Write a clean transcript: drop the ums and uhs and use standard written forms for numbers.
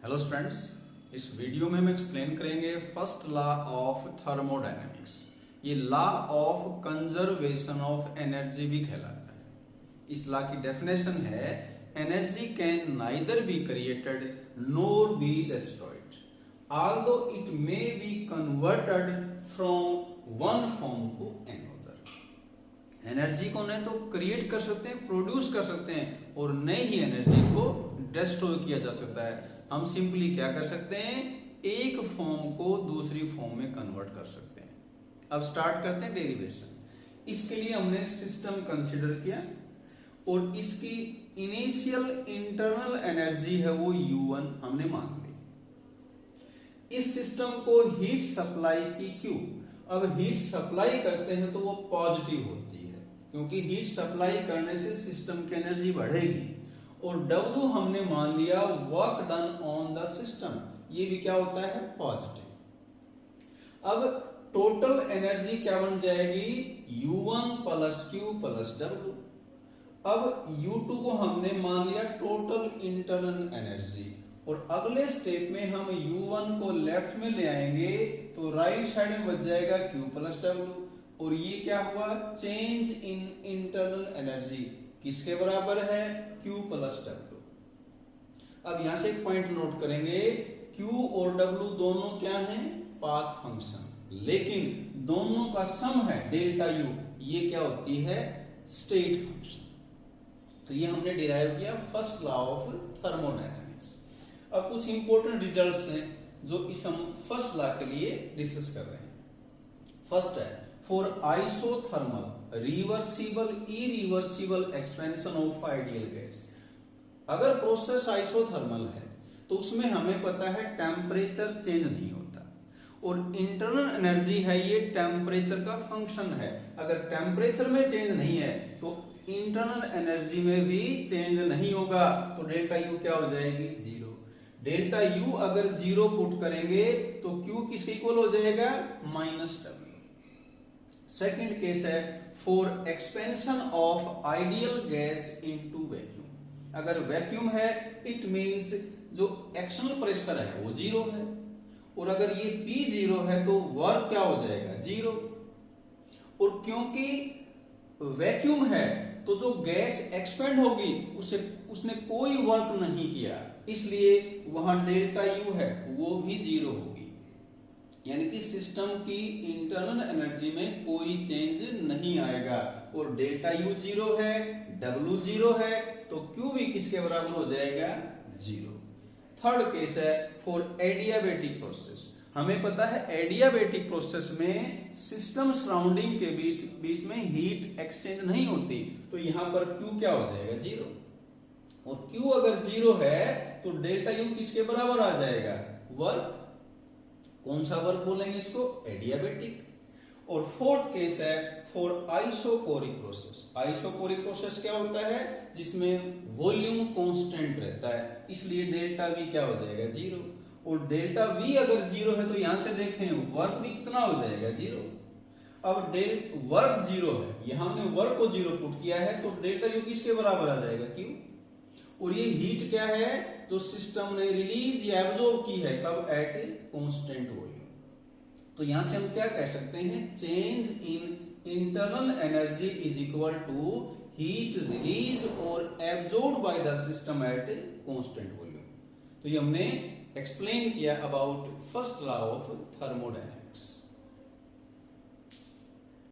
Hello students, इस video में हम एक्सप्लेन करेंगे फर्स्ट लॉ ऑफ थर्मोडायनेमिक्स। ये law of conservation of energy भी कहलाता है। इस लॉ की डेफिनेशन है energy can neither be created nor be destroyed although it may be converted from one form to another. Energy को न तो क्रिएट कर सकते हैं, प्रोड्यूस कर सकते हैं, और न ही एनर्जी को डिस्ट्रॉय किया जा सकता है। हम सिंपली क्या कर सकते हैं, एक फॉर्म को दूसरी फॉर्म में कन्वर्ट कर सकते हैं। अब स्टार्ट करते हैं डेरिवेशन। इसके लिए हमने सिस्टम कंसीडर किया और इसकी इनिशियल इंटरनल एनर्जी है वो U1 हमने मान ली। इस सिस्टम को हीट सप्लाई की Q, अब हीट सप्लाई करते हैं तो वो पॉजिटिव होती है क्योंकि हीट सप्लाई करने से सिस्टम की एनर्जी बढ़ेगी। और W हमने मान लिया work done on the system, ये भी क्या होता है, पॉजिटिव। अब टोटल एनर्जी क्या बन जाएगी, U1 plus Q plus W। अब U2 को हमने मान लिया टोटल इंटरनल एनर्जी, और अगले स्टेप में हम U1 को लेफ्ट में ले आएंगे तो राइट साइड में बच जाएगा Q प्लस W। और ये क्या हुआ, चेंज इन इंटरनल एनर्जी किसके बराबर है, Q प्लस W। अब यहां से एक पॉइंट नोट करेंगे, Q और W दोनों क्या हैं, पाथ फंक्शन, लेकिन दोनों का सम है डेल्टा U, ये क्या होती है, स्टेट फंक्शन। तो ये हमने डिराइव किया फर्स्ट लॉ ऑफ थर्मोडायनेमिक्स। अब कुछ इंपॉर्टेंट रिजल्ट्स हैं जो इस हम फर्स्ट लॉ के लिए डिस्कस कर रहे हैं। फर्स्ट है for isothermal reversible irreversible expansion of ideal gas. अगर प्रोसेस आइसोथर्मल है तो उसमें हमें पता है टेम्परेचर चेंज नहीं होता, और इंटरनल एनर्जी है ये टेम्परेचर का फंक्शन है। अगर टेम्परेचर में चेंज नहीं है तो इंटरनल एनर्जी में भी चेंज नहीं होगा, तो डेल्टा U क्या हो जाएगी, जीरो। डेल्टा U अगर जीरो पुट करेंगे तो Q किसके इक्वल हो जाएगा, माइनस W। सेकेंड केस है for expansion of ideal gas into vacuum. अगर वैक्यूम है इट मींस जो एक्सटर्नल प्रेशर है वो जीरो है, और अगर ये P जीरो है तो वर्क क्या हो जाएगा, जीरो। और क्योंकि वैक्यूम है तो जो गैस एक्सपेंड होगी उसने कोई वर्क नहीं किया, इसलिए वहां डेल्टा U है वो भी जीरो होगी। यानी कि सिस्टम की इंटरनल एनर्जी में कोई चेंज नहीं आएगा, और डेल्टा U जीरो है, W जीरो है, तो Q भी किसके बराबर हो जाएगा, जीरो। थर्ड केस है फॉर एडियाबेटिक प्रोसेस। हमें पता है एडियाबेटिक प्रोसेस में सिस्टम सराउंडिंग के बीच में हीट एक्सचेंज नहीं होती, तो यहां पर Q क्या हो जाएगा, जीरो। और Q अगर जीरो है तो डेल्टा U किसके बराबर आ जाएगा, वर्क। कौन सा वर्क बोलेंगे इसको, एडियाबेटिक। और फोर्थ केस है for isochoric process. Isochoric process क्या होता है, जिसमें वॉल्यूम कांस्टेंट रहता है, इसलिए डेल्टा V क्या हो जाएगा, जीरो। और डेल्टा V अगर जीरो है तो यहां से देखें वर्क भी कितना हो जाएगा, जीरो। अब वर्क जीरो है, यहां हमने वर्क को जीरो पुट किया है, तो डेल्टा U किसके बराबर आ जाएगा, Q। और ये हीट क्या है जो सिस्टम ने रिलीज या एब्जॉर्ब की है, कब, एट कांस्टेंट वॉल्यूम। तो यहां से हम क्या कह सकते हैं, change in internal energy is equal to heat released और absorbed by the system at constant volume. तो ये हमने एक्सप्लेन किया about first law of thermodynamics.